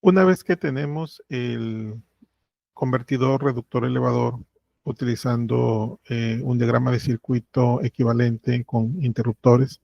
Una vez que tenemos el convertidor reductor elevador utilizando un diagrama de circuito equivalente con interruptores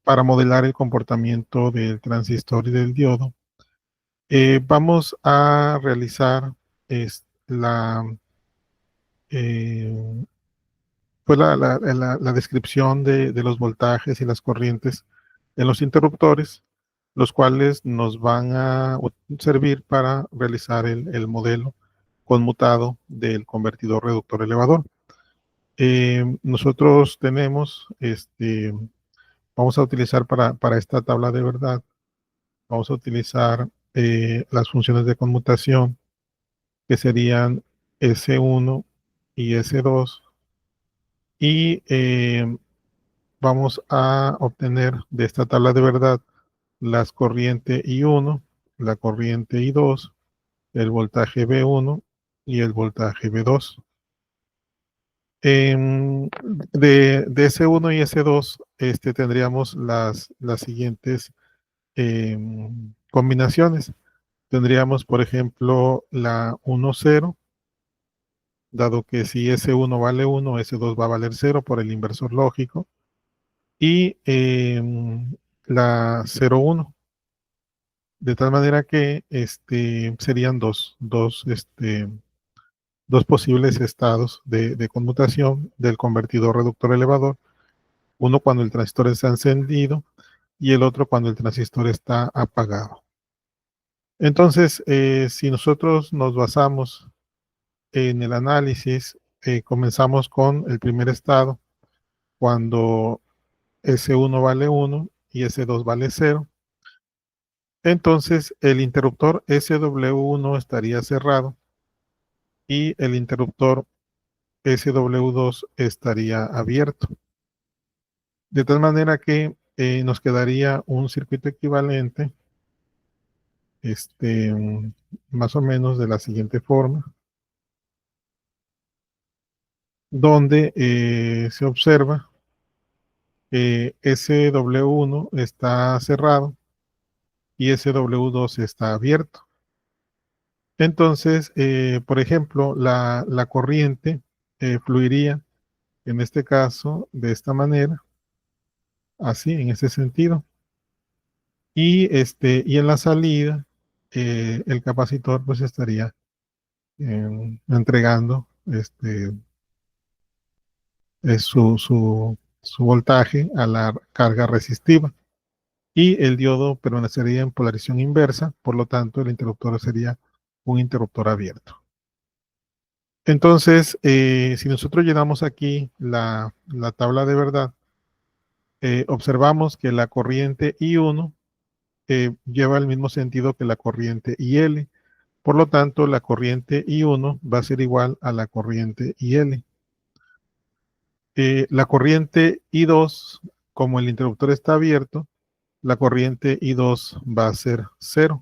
para modelar el comportamiento del transistor y del diodo, vamos a realizar la, eh, pues la descripción de los voltajes y las corrientes en los interruptores, los cuales nos van a servir para realizar el modelo conmutado del convertidor reductor elevador. Nosotros tenemos, vamos a utilizar para esta tabla de verdad, vamos a utilizar las funciones de conmutación que serían S1 y S2 y vamos a obtener de esta tabla de verdad las corriente I1, la corriente I2, el voltaje V1 y el voltaje V2. De S1 y S2 tendríamos las siguientes combinaciones. Tendríamos, por ejemplo, la 1,0, dado que si S1 vale 1, S2 va a valer 0 por el inversor lógico. Y la 0,1, de tal manera que serían dos posibles estados de conmutación del convertidor reductor elevador, uno cuando el transistor está encendido y el otro cuando el transistor está apagado. Entonces, si nosotros nos basamos en el análisis, comenzamos con el primer estado, cuando S1 vale 1 y S2 vale 0. Entonces, el interruptor SW1 estaría cerrado y el interruptor SW2 estaría abierto. De tal manera que nos quedaría un circuito equivalente, más o menos de la siguiente forma, donde se observa que SW1 está cerrado y SW2 está abierto. Entonces, por ejemplo, la corriente fluiría en este caso de esta manera, así, en este sentido. Y en la salida, el capacitor pues estaría entregando su voltaje a la carga resistiva. Y el diodo permanecería en polarización inversa, por lo tanto el interruptor sería un interruptor abierto. Entonces, si nosotros llenamos aquí la tabla de verdad, observamos que la corriente I1 lleva el mismo sentido que la corriente IL. Por lo tanto, la corriente I1 va a ser igual a la corriente IL. La corriente I2, como el interruptor está abierto, la corriente I2 va a ser 0.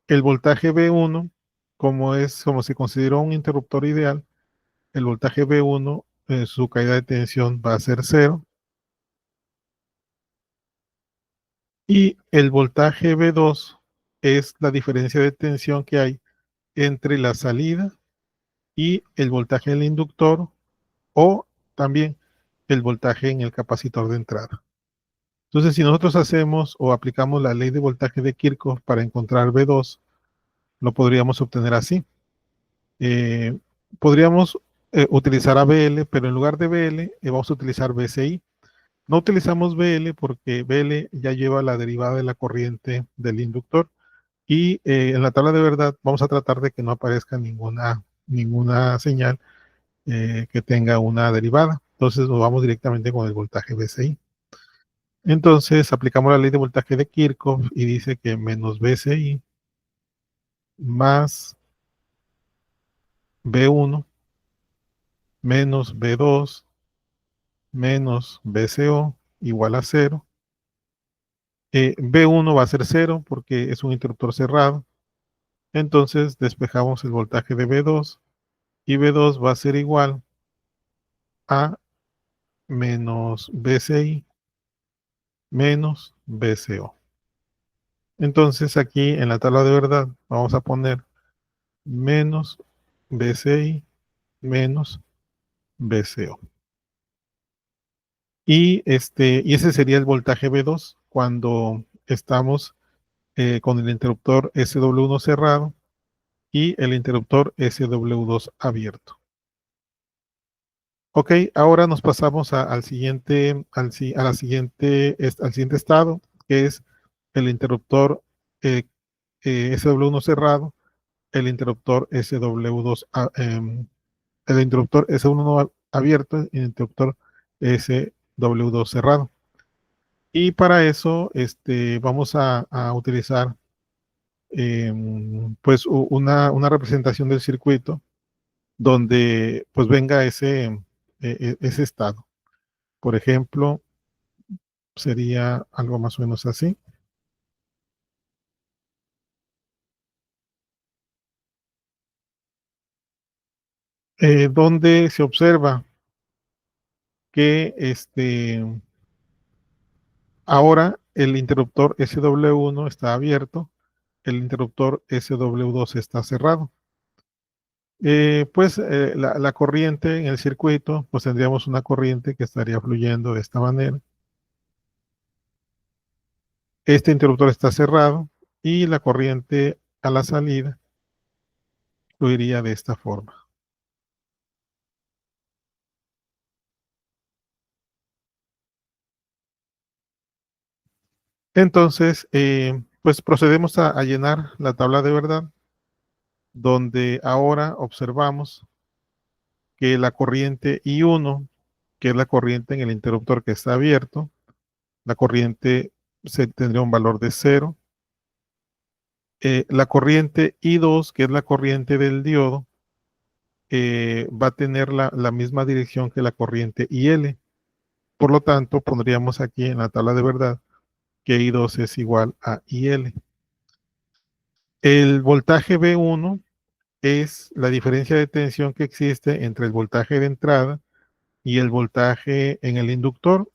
El voltaje V1, como se consideró un interruptor ideal, el voltaje V1, su caída de tensión va a ser 0. Y el voltaje V2 es la diferencia de tensión que hay entre la salida y el voltaje del inductor o también el voltaje en el capacitor de entrada. Entonces, si nosotros hacemos o aplicamos la ley de voltaje de Kirchhoff para encontrar V2, lo podríamos obtener así. Eh, Podríamos utilizar ABL, pero en lugar de BL vamos a utilizar BCI. No utilizamos BL porque BL ya lleva la derivada de la corriente del inductor. Y en la tabla de verdad vamos a tratar de que no aparezca ninguna señal que tenga una derivada. Entonces nos vamos directamente con el voltaje BCI. Entonces aplicamos la ley de voltaje de Kirchhoff y dice que menos BCI más B1 menos B2 menos BCO igual a 0. B1 va a ser 0 porque es un interruptor cerrado. Entonces despejamos el voltaje de B2 y B2 va a ser igual a menos BCI menos BCO. Entonces aquí en la tabla de verdad vamos a poner menos BCI menos BCO. Y ese sería el voltaje B2 cuando estamos con el interruptor SW1 cerrado y el interruptor SW2 abierto. Ok, ahora nos pasamos al siguiente, al siguiente estado, que es el interruptor eh, SW1 cerrado, el interruptor SW2, el interruptor S1 abierto y el interruptor SW2 cerrado. Y para eso vamos a utilizar pues una representación del circuito donde pues venga ese estado. Por ejemplo, sería algo más o menos así. Donde se observa que ahora el interruptor SW1 está abierto, el interruptor SW2 está cerrado. La corriente en el circuito, pues tendríamos una corriente que estaría fluyendo de esta manera. Este interruptor está cerrado y la corriente a la salida fluiría de esta forma. Entonces, pues procedemos a llenar la tabla de verdad, donde ahora observamos que la corriente I1, que es la corriente en el interruptor que está abierto, la corriente tendría un valor de 0. La corriente I2, que es la corriente del diodo, va a tener la misma dirección que la corriente IL. Por lo tanto, pondríamos aquí en la tabla de verdad que I2 es igual a IL. El voltaje B1 es la diferencia de tensión que existe entre el voltaje de entrada y el voltaje en el inductor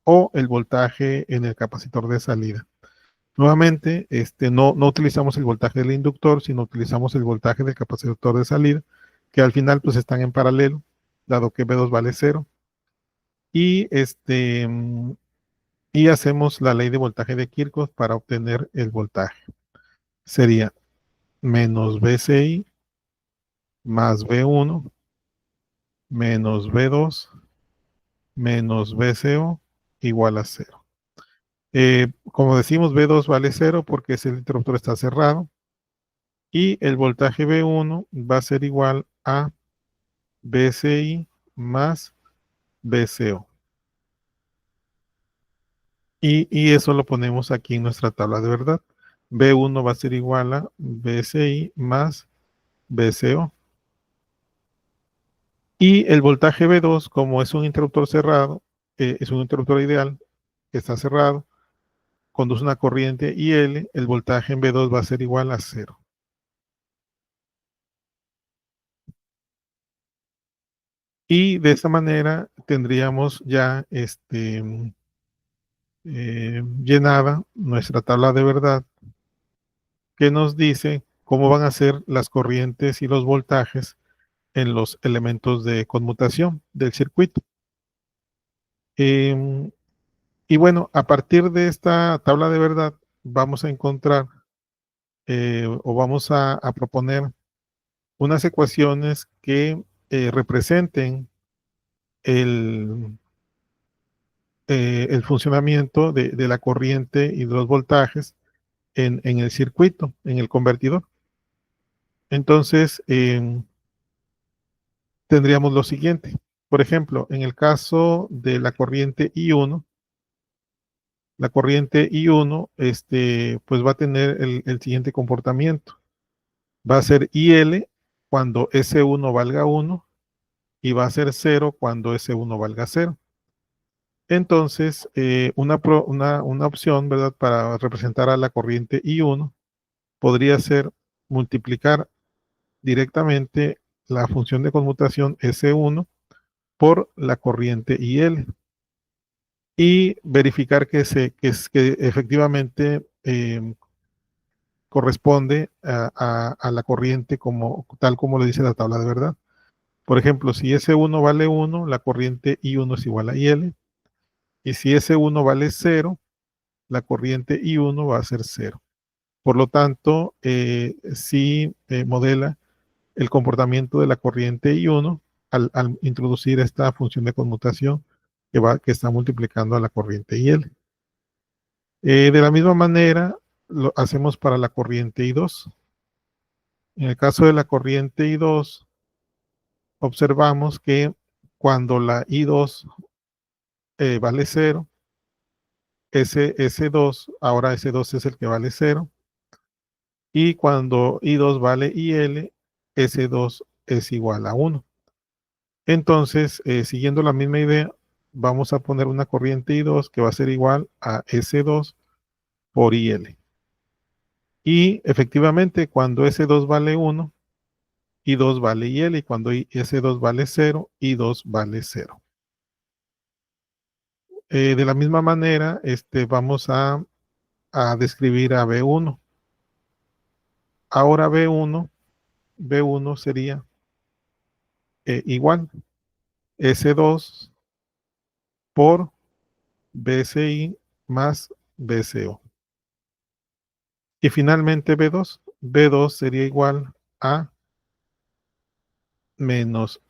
o el voltaje en el capacitor de salida. Nuevamente, no utilizamos el voltaje del inductor, sino utilizamos el voltaje del capacitor de salida, que al final pues están en paralelo, dado que B2 vale 0. Y, y hacemos la ley de voltaje de Kirchhoff para obtener el voltaje. Sería menos BCI más B1 menos B2 menos BCO igual a 0. Como decimos, B2 vale 0 porque ese interruptor está cerrado. Y el voltaje B1 va a ser igual a BCI más BCO. Y eso lo ponemos aquí en nuestra tabla de verdad. B1 va a ser igual a BCI más BCO. Y el voltaje B2, como es un interruptor cerrado, es un interruptor ideal que está cerrado, conduce una corriente IL, el voltaje en B2 va a ser igual a 0. Y de esta manera tendríamos ya llenada nuestra tabla de verdad que nos dice cómo van a ser las corrientes y los voltajes en los elementos de conmutación del circuito. Eh, y bueno, a partir de esta tabla de verdad vamos a encontrar o vamos a proponer unas ecuaciones que representen el, el funcionamiento de la corriente y de los voltajes en el circuito, en el convertidor. Entonces, tendríamos lo siguiente. Por ejemplo, en el caso de la corriente I1, la corriente I1 pues va a tener el siguiente comportamiento. Va a ser IL cuando S1 valga 1 y va a ser 0 cuando S1 valga 0. Entonces, una opción, ¿verdad?, para representar a la corriente I1 podría ser multiplicar directamente la función de conmutación S1 por la corriente IL y verificar que efectivamente corresponde a la corriente tal como lo dice la tabla de verdad. Por ejemplo, si S1 vale 1, la corriente I1 es igual a IL. Y si S1 vale 0, la corriente I1 va a ser 0. Por lo tanto, sí modela el comportamiento de la corriente I1 al introducir esta función de conmutación que está multiplicando a la corriente IL. De la misma manera, lo hacemos para la corriente I2. En el caso de la corriente I2, observamos que cuando la I2 vale 0, ese S2, ahora S2 es el que vale 0, y cuando I2 vale IL, S2 es igual a 1. Entonces, siguiendo la misma idea, vamos a poner una corriente I2 que va a ser igual a S2 por IL. Y efectivamente, cuando S2 vale 1, I2 vale IL, y cuando S2 vale 0, I2 vale 0. De la misma manera, vamos a describir a B1. Ahora B1 sería igual S2 por BCI más BCO. Y finalmente B2 sería igual a menos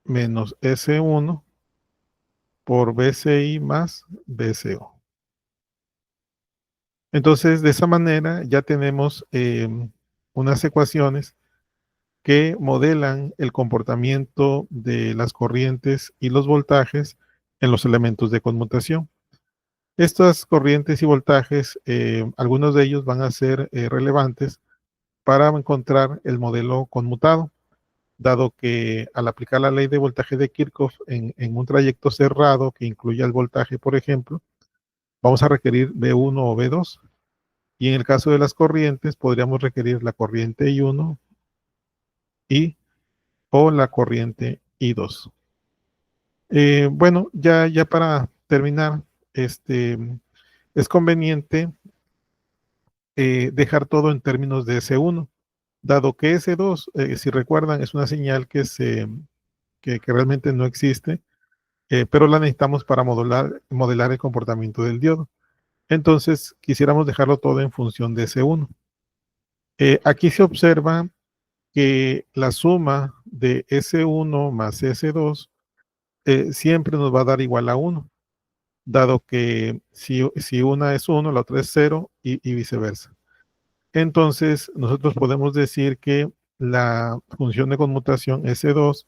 S1 por BCI más BCO. Entonces, de esa manera ya tenemos unas ecuaciones que modelan el comportamiento de las corrientes y los voltajes en los elementos de conmutación. Estas corrientes y voltajes, algunos de ellos van a ser relevantes para encontrar el modelo conmutado, dado que al aplicar la ley de voltaje de Kirchhoff en un trayecto cerrado que incluya el voltaje, por ejemplo, vamos a requerir B1 o B2. Y en el caso de las corrientes, podríamos requerir la corriente I1 o la corriente I2. Bueno, ya para terminar, es conveniente dejar todo en términos de S1, dado que S2, si recuerdan, es una señal que realmente no existe, pero la necesitamos para modelar el comportamiento del diodo. Entonces, quisiéramos dejarlo todo en función de S1. Aquí se observa que la suma de S1 más S2 siempre nos va a dar igual a 1, dado que si una es 1, la otra es 0 y viceversa. Entonces, nosotros podemos decir que la función de conmutación S2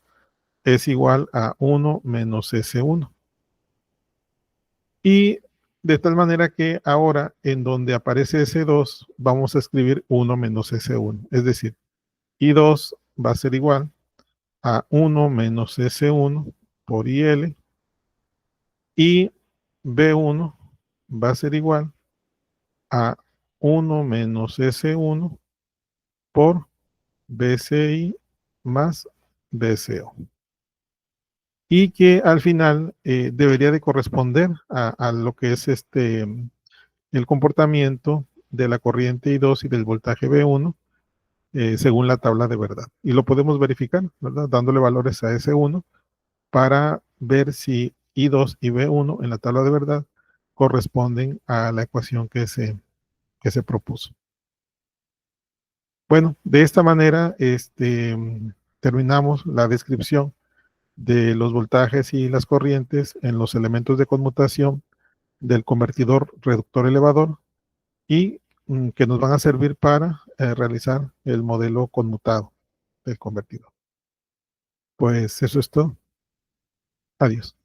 es igual a 1 menos S1. Y de tal manera que ahora en donde aparece S2 vamos a escribir 1 menos S1. Es decir, I2 va a ser igual a 1 menos S1 por IL, y B1 va a ser igual a 1 menos S1 por BCI más BCO. Y que al final debería de corresponder a lo que es el comportamiento de la corriente I2 y del voltaje B1 según la tabla de verdad. Y lo podemos verificar, ¿verdad? Dándole valores a S1 para ver si I2 y B1 en la tabla de verdad corresponden a la ecuación que se propuso. Bueno, de esta manera terminamos la descripción de los voltajes y las corrientes en los elementos de conmutación del convertidor reductor elevador y que nos van a servir para realizar el modelo conmutado del convertidor. Pues eso es todo. Adiós.